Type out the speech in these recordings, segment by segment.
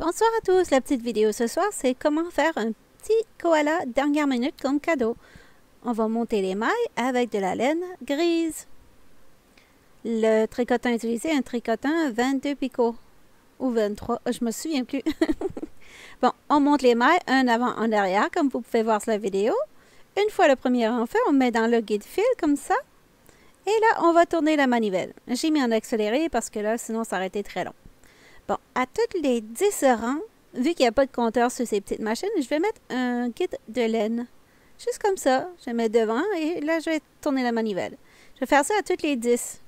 Bonsoir à tous, la petite vidéo ce soir c'est comment faire un petit koala dernière minute comme cadeau. On va monter les mailles avec de la laine grise. Le tricotant utilisé est un tricotant 22 picots ou 23, je me souviens plus. Bon, on monte les mailles un avant, un arrière comme vous pouvez voir sur la vidéo. Une fois le premier rang fait, on met dans le guide fil comme ça. Et là, on va tourner la manivelle. J'ai mis en accéléré parce que là, sinon ça aurait été très long. Bon, à toutes les 10 rangs, vu qu'il n'y a pas de compteur sur ces petites machines, je vais mettre un guide de laine. Juste comme ça. Je vais mettre devant et là, je vais tourner la manivelle. Je vais faire ça à toutes les 10.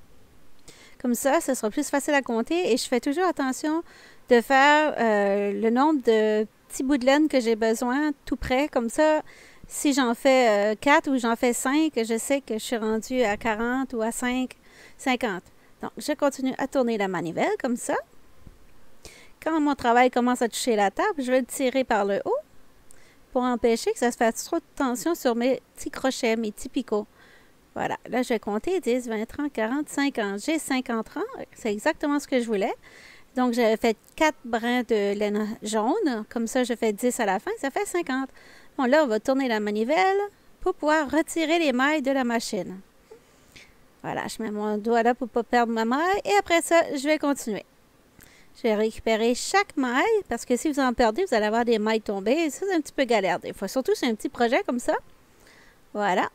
Comme ça, ce sera plus facile à compter et je fais toujours attention de faire le nombre de petits bouts de laine que j'ai besoin tout près. Comme ça, si j'en fais 4 ou j'en fais 5, je sais que je suis rendue à 40 ou à 50. Donc, je continue à tourner la manivelle comme ça. Quand mon travail commence à toucher la table, je vais le tirer par le haut pour empêcher que ça se fasse trop de tension sur mes petits crochets, mes petits picots. Voilà, là je vais compter 10, 20, 30, 40, 50. J'ai 50 rangs, c'est exactement ce que je voulais. Donc j'avais fait 4 brins de laine jaune, comme ça je fais 10 à la fin, ça fait 50. Bon là on va tourner la manivelle pour pouvoir retirer les mailles de la machine. Voilà, je mets mon doigt là pour ne pas perdre ma maille et après ça je vais continuer. Je vais récupérer chaque maille, parce que si vous en perdez, vous allez avoir des mailles tombées. Ça, c'est un petit peu galère des fois. Surtout sur un petit projet comme ça. Voilà.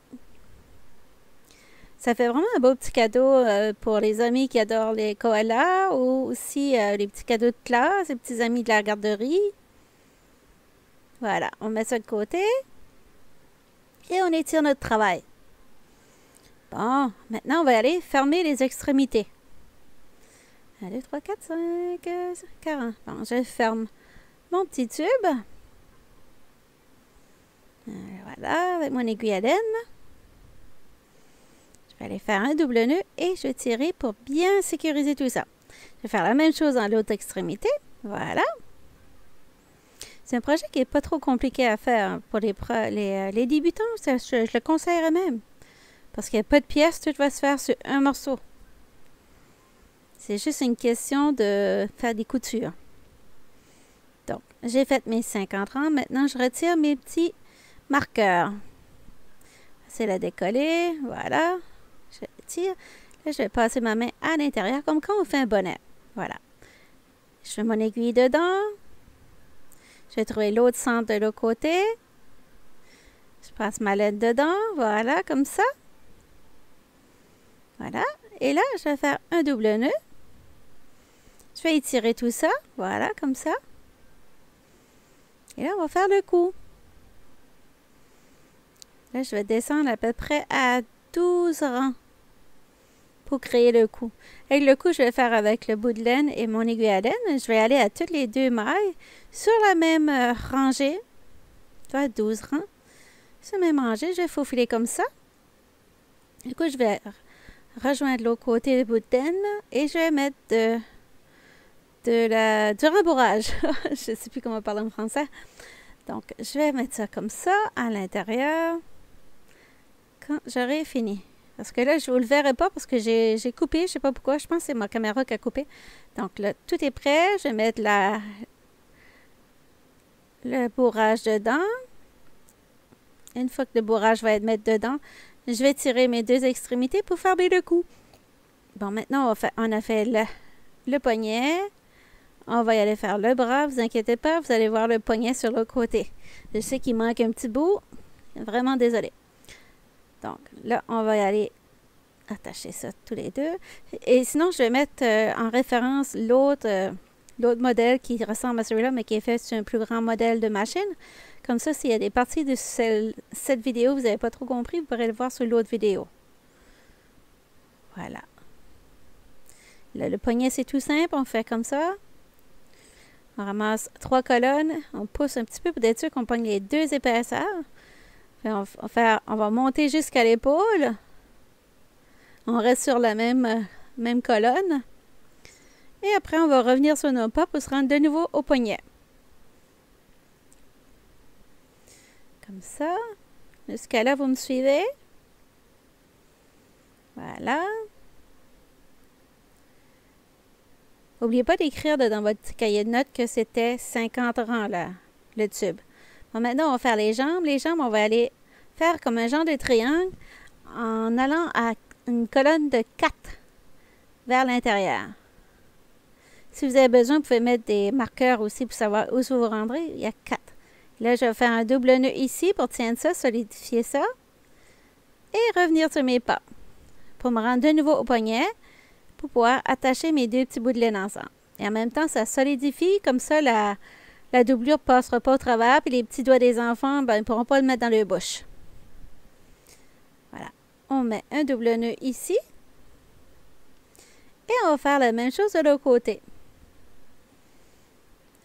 Ça fait vraiment un beau petit cadeau pour les amis qui adorent les koalas ou aussi les petits cadeaux de classe, les petits amis de la garderie. Voilà, on met ça de côté. Et on étire notre travail. Bon, maintenant, on va aller fermer les extrémités. 1, 2, 3, 4, 5, 40. Bon, je ferme mon petit tube. Voilà, avec mon aiguille à laine. Je vais aller faire un double nœud et je vais tirer pour bien sécuriser tout ça. Je vais faire la même chose dans l'autre extrémité. Voilà. C'est un projet qui n'est pas trop compliqué à faire pour les débutants. Je le conseillerais même. Parce qu'il n'y a pas de pièces, tout va se faire sur un morceau. C'est juste une question de faire des coutures. Donc, j'ai fait mes 50 rangs. Maintenant, je retire mes petits marqueurs. C'est la décoller. Voilà. Je tire. Là, je vais passer ma main à l'intérieur, comme quand on fait un bonnet. Voilà. Je fais mon aiguille dedans. Je vais trouver l'autre centre de l'autre côté. Je passe ma laine dedans. Voilà, comme ça. Voilà. Et là, je vais faire un double nœud. Je vais étirer tout ça, voilà, comme ça. Et là, on va faire le cou. Là, je vais descendre à peu près à 12 rangs pour créer le cou. Avec le cou, je vais faire avec le bout de laine et mon aiguille à laine. Je vais aller à toutes les deux mailles sur la même rangée. Tu vois, 12 rangs. Sur la même rangée, je vais faufiler comme ça. Du coup, je vais rejoindre l'autre côté le bout de laine et je vais mettre du rembourrage. Je ne sais plus comment parler en français. Donc, je vais mettre ça comme ça à l'intérieur quand j'aurai fini. Parce que là, je ne vous le verrai pas parce que j'ai coupé. Je ne sais pas pourquoi. Je pense que c'est ma caméra qui a coupé. Donc, là, tout est prêt. Je vais mettre le bourrage dedans. Une fois que le bourrage va être mis dedans, je vais tirer mes deux extrémités pour fermer le cou. Bon, maintenant, on a fait le poignet. On va y aller faire le bras, vous inquiétez pas, vous allez voir le poignet sur l'autre côté. Je sais qu'il manque un petit bout, vraiment désolée. Donc là, on va y aller attacher ça tous les deux. Et sinon, je vais mettre en référence l'autre modèle qui ressemble à celui-là, mais qui est fait sur un plus grand modèle de machine. Comme ça, s'il y a des parties de cette vidéo, vous n'avez pas trop compris, vous pourrez le voir sur l'autre vidéo. Voilà. Là, le poignet, c'est tout simple, on fait comme ça. On ramasse 3 colonnes, on pousse un petit peu pour être sûr qu'on pogne les deux épaisseurs. Puis on va monter jusqu'à l'épaule. On reste sur la même colonne. Et après, on va revenir sur nos pas pour se rendre de nouveau au poignet. Comme ça. Jusqu'à là, vous me suivez. Voilà. N'oubliez pas d'écrire dans votre petit cahier de notes que c'était 50 rangs, là, le tube. Bon, maintenant, on va faire les jambes. Les jambes, on va aller faire comme un genre de triangle en allant à une colonne de 4 vers l'intérieur. Si vous avez besoin, vous pouvez mettre des marqueurs aussi pour savoir où vous vous rendrez. Il y a 4. Là, je vais faire un double nœud ici pour tenir ça, solidifier ça. Et revenir sur mes pas. Pour me rendre de nouveau au poignet, pour pouvoir attacher mes deux petits bouts de laine ensemble. Et en même temps, ça solidifie. Comme ça, la doublure ne passera pas au travers. Puis les petits doigts des enfants, ben, ils ne pourront pas le mettre dans leur bouche. Voilà. On met un double nœud ici. Et on va faire la même chose de l'autre côté.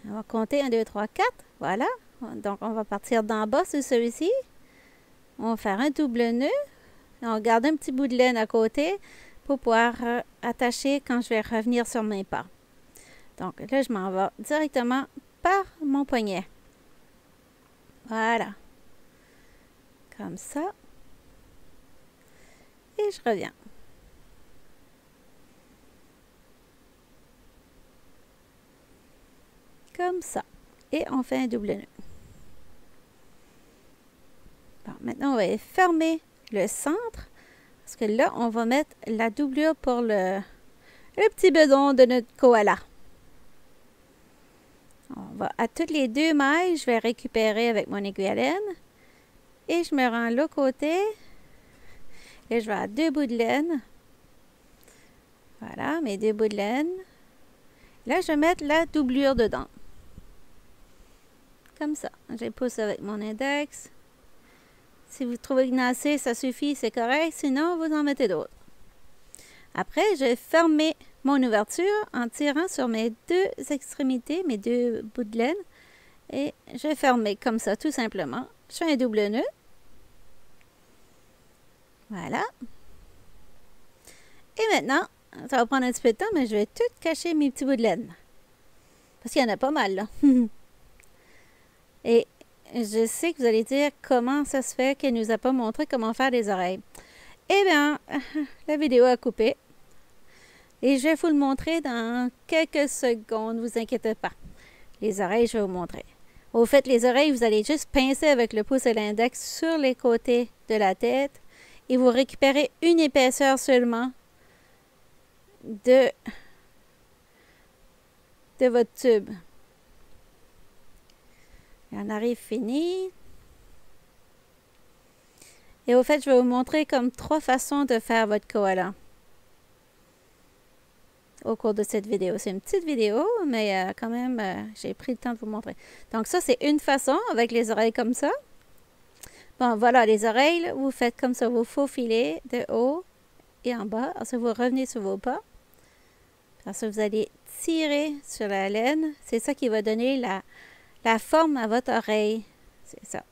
On va compter 1, 2, 3, 4. Voilà. Donc, on va partir d'en bas sur celui-ci. On va faire un double nœud. Et on garde un petit bout de laine à côté pour pouvoir attacher quand je vais revenir sur mes pas. Donc, là, je m'en vais directement par mon poignet. Voilà. Comme ça. Et je reviens. Comme ça. Et on fait un double nœud. Bon, maintenant, on va fermer le centre. Parce que là, on va mettre la doublure pour le petit bedon de notre koala. On va à toutes les deux mailles, je vais récupérer avec mon aiguille à laine. Et je me rends de l'autre côté. Et je vais à 2 bouts de laine. Voilà, mes 2 bouts de laine. Là, je vais mettre la doublure dedans. Comme ça. Je pousse avec mon index. Si vous trouvez que assez, ça suffit, c'est correct. Sinon, vous en mettez d'autres. Après, je vais fermer mon ouverture en tirant sur mes 2 extrémités, mes 2 bouts de laine. Et je vais fermer comme ça, tout simplement. Je fais un double nœud. Voilà. Et maintenant, ça va prendre un petit peu de temps, mais je vais tout cacher mes petits bouts de laine. Parce qu'il y en a pas mal, là. Et je sais que vous allez dire comment ça se fait qu'elle ne nous a pas montré comment faire les oreilles. Eh bien, la vidéo a coupé. Et je vais vous le montrer dans quelques secondes, ne vous inquiétez pas. Les oreilles, je vais vous montrer. Au fait, les oreilles, vous allez juste pincer avec le pouce et l'index sur les côtés de la tête. Et vous récupérez une épaisseur seulement de votre tube. Et on arrive fini. Et au fait, je vais vous montrer comme 3 façons de faire votre koala au cours de cette vidéo. C'est une petite vidéo, mais quand même, j'ai pris le temps de vous montrer. Donc ça, c'est une façon avec les oreilles comme ça. Bon, voilà, les oreilles, là, vous faites comme ça, vous faufilez de haut et en bas. Ensuite, vous revenez sur vos pas. Ensuite, vous allez tirer sur la laine. C'est ça qui va donner la forme à votre oreille. C'est ça.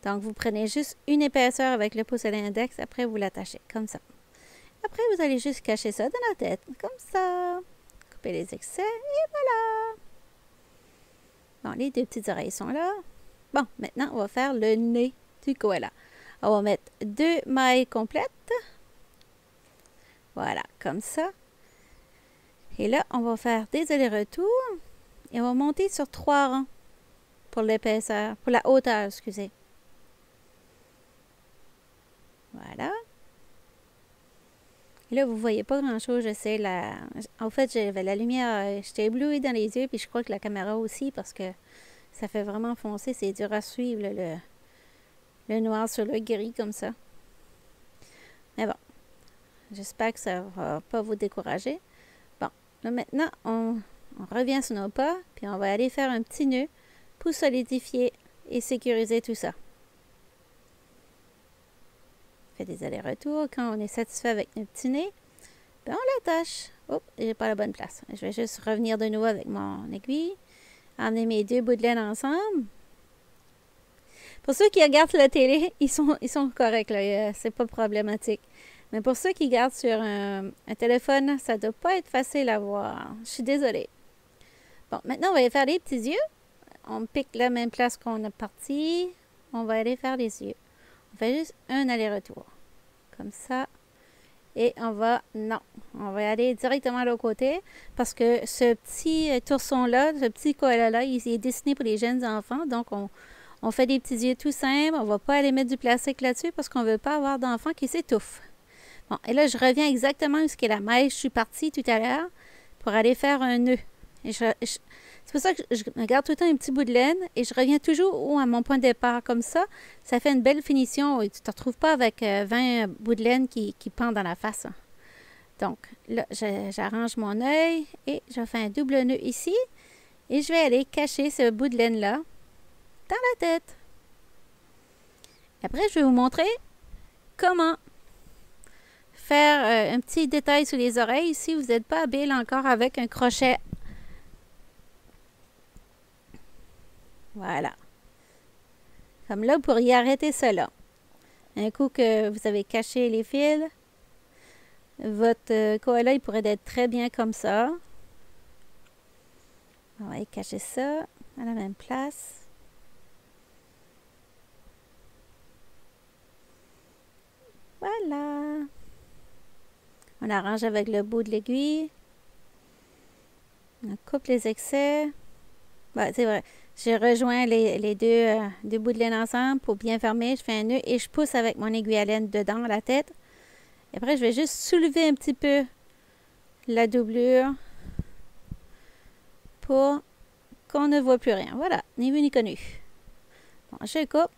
Donc, vous prenez juste une épaisseur avec le pouce et l'index. Après, vous l'attachez comme ça. Après, vous allez juste cacher ça dans la tête. Comme ça. Couper les excès et voilà. Bon, les 2 petites oreilles sont là. Bon, maintenant, on va faire le nez du koala. On va mettre 2 mailles complètes. Voilà, comme ça. Et là, on va faire des allers-retours. Et on va monter sur 3 rangs pour l'épaisseur, pour la hauteur, excusez. Voilà. Et là, vous ne voyez pas grand-chose, je sais. En fait, j'avais la lumière, j'étais éblouie dans les yeux, puis je crois que la caméra aussi, parce que ça fait vraiment foncer. C'est dur à suivre, là, le noir sur le gris, comme ça. Mais bon, j'espère que ça ne va pas vous décourager. Bon, là, maintenant, on revient sur nos pas, puis on va aller faire un petit nœud pour solidifier et sécuriser tout ça. On fait des allers-retours. Quand on est satisfait avec notre petit nez, ben on l'attache. Oups, j'ai pas la bonne place. Je vais juste revenir de nouveau avec mon aiguille. Emmener mes 2 bouts de laine ensemble. Pour ceux qui regardent la télé, ils sont corrects, là. C'est pas problématique. Mais pour ceux qui regardent sur un téléphone, ça doit pas être facile à voir. Je suis désolée. Bon, maintenant, on va aller faire les petits yeux. On pique la même place qu'on a parti. On va aller faire les yeux. On fait juste un aller-retour. Comme ça. Et on va, non, on va aller directement à l'autre côté parce que ce petit ourson-là, ce petit koala-là, il est dessiné pour les jeunes enfants. Donc, on fait des petits yeux tout simples. On ne va pas aller mettre du plastique là-dessus parce qu'on ne veut pas avoir d'enfants qui s'étouffent. Bon, et là, je reviens exactement où est la mèche. Je suis partie tout à l'heure pour aller faire un nœud. Et c'est pour ça que je me garde tout le temps un petit bout de laine et je reviens toujours à mon point de départ. Comme ça fait une belle finition et tu ne te retrouves pas avec 20 bouts de laine qui pendent dans la face. Donc, là, j'arrange mon œil et je fais un double nœud ici et je vais aller cacher ce bout de laine-là dans la tête. Après, je vais vous montrer comment faire un petit détail sur les oreilles si vous n'êtes pas habile encore avec un crochet. Voilà. Comme là, vous pourriez arrêter cela. Un coup que vous avez caché les fils, votre koala, il pourrait être très bien comme ça. On va aller cacher ça à la même place. Voilà. On arrange avec le bout de l'aiguille. On coupe les excès. Ouais, c'est vrai. J'ai rejoint les deux bouts de laine ensemble pour bien fermer. Je fais un nœud et je pousse avec mon aiguille à laine dedans la tête. Et après, je vais juste soulever un petit peu la doublure pour qu'on ne voit plus rien. Voilà, ni vu ni connu. Bon, je coupe.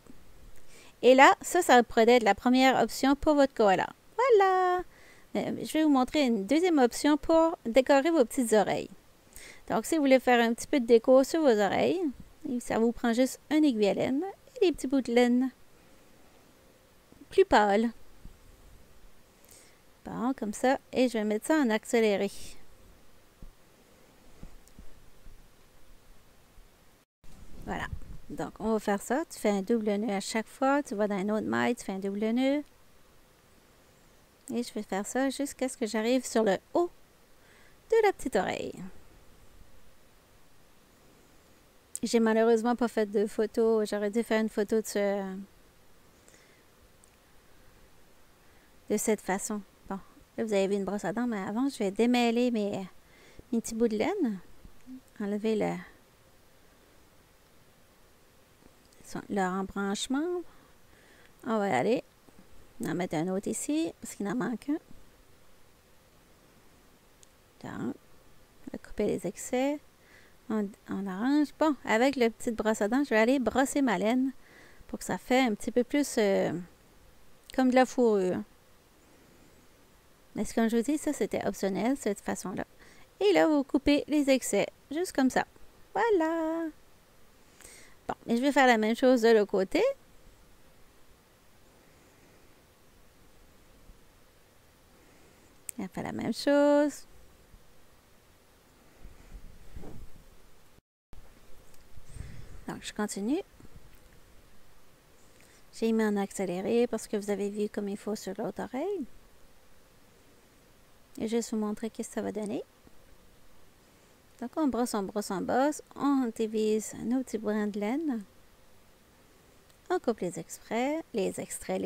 Et là, ça pourrait être la première option pour votre koala. Voilà! Je vais vous montrer une deuxième option pour décorer vos petites oreilles. Donc, si vous voulez faire un petit peu de déco sur vos oreilles, ça vous prend juste une aiguille à laine et des petits bouts de laine plus pâles. Bon, comme ça. Et je vais mettre ça en accéléré. Voilà. Donc, on va faire ça. Tu fais un double nœud à chaque fois. Tu vas dans un autre maille, tu fais un double nœud. Et je vais faire ça jusqu'à ce que j'arrive sur le haut de la petite oreille. J'ai malheureusement pas fait de photo. J'aurais dû faire une photo de cette façon. Bon, là vous avez vu une brosse à dents, mais avant je vais démêler mes petits bouts de laine. Enlever leur embranchement. On va aller en mettre un autre ici, parce qu'il en manque un. Donc, on va couper les excès. On arrange. Bon, avec la petite brosse à dents, je vais aller brosser ma laine pour que ça fait un petit peu plus comme de la fourrure. Mais comme je vous dis, ça c'était optionnel, cette façon-là. Et là, vous coupez les excès, juste comme ça. Voilà. Bon, et je vais faire la même chose de l'autre côté. On fait la même chose. Donc, je continue. J'ai mis en accéléré parce que vous avez vu comme il faut sur l'autre oreille. Et je vais vous montrer ce que ça va donner. Donc, on brosse, on divise nos petits brins de laine. On coupe les excès. Les excès.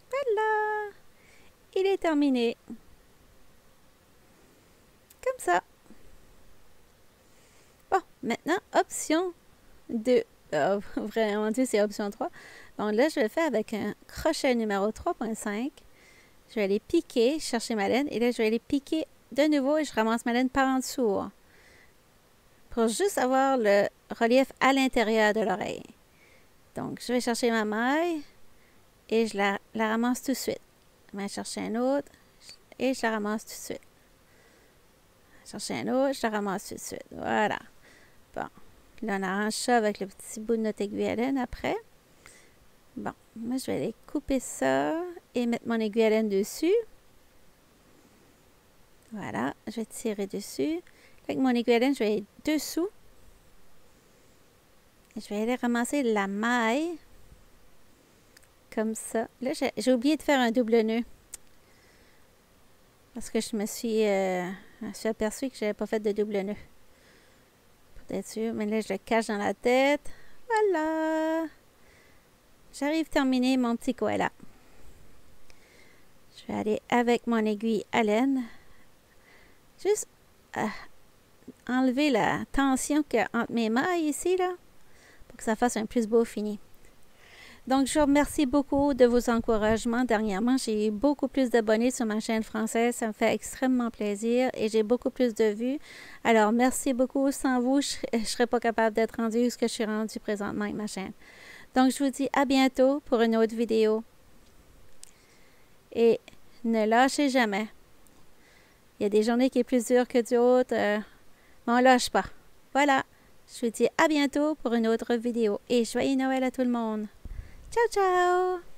Voilà! Il est terminé. Comme ça. Bon, maintenant, option 2. Vraiment, c'est option 3. Bon, là, je vais le faire avec un crochet numéro 3.5. Je vais aller piquer, chercher ma laine. Et là, je vais aller piquer de nouveau et je ramasse ma laine par en dessous. Pour juste avoir le relief à l'intérieur de l'oreille. Donc, je vais chercher ma maille et je la ramasse tout de suite. Je vais chercher un autre et je la ramasse tout de suite. Chercher un autre, je la ramasse tout de suite. Voilà. Bon. Là, on arrange ça avec le petit bout de notre aiguille à laine après. Bon. Moi, je vais aller couper ça et mettre mon aiguille à laine dessus. Voilà. Je vais tirer dessus. Avec mon aiguille à laine, je vais aller dessous. Et je vais aller ramasser la maille. Comme ça. Là, j'ai oublié de faire un double nœud. Parce que je me suis aperçue que je n'avais pas fait de double nœud. Pour être sûr. Mais là, je le cache dans la tête. Voilà. J'arrive à terminer mon petit koala. Je vais aller avec mon aiguille à laine. Juste enlever la tension qu'il y a entre mes mailles ici, là, pour que ça fasse un plus beau fini. Donc, je vous remercie beaucoup de vos encouragements. Dernièrement, j'ai eu beaucoup plus d'abonnés sur ma chaîne française. Ça me fait extrêmement plaisir et j'ai beaucoup plus de vues. Alors, merci beaucoup. Sans vous, je ne serais pas capable d'être rendue où je suis rendue présentement avec ma chaîne. Donc, je vous dis à bientôt pour une autre vidéo. Et ne lâchez jamais. Il y a des journées qui sont plus dures que d'autres, mais on ne lâche pas. Voilà. Je vous dis à bientôt pour une autre vidéo. Et joyeux Noël à tout le monde. Ciao, ciao!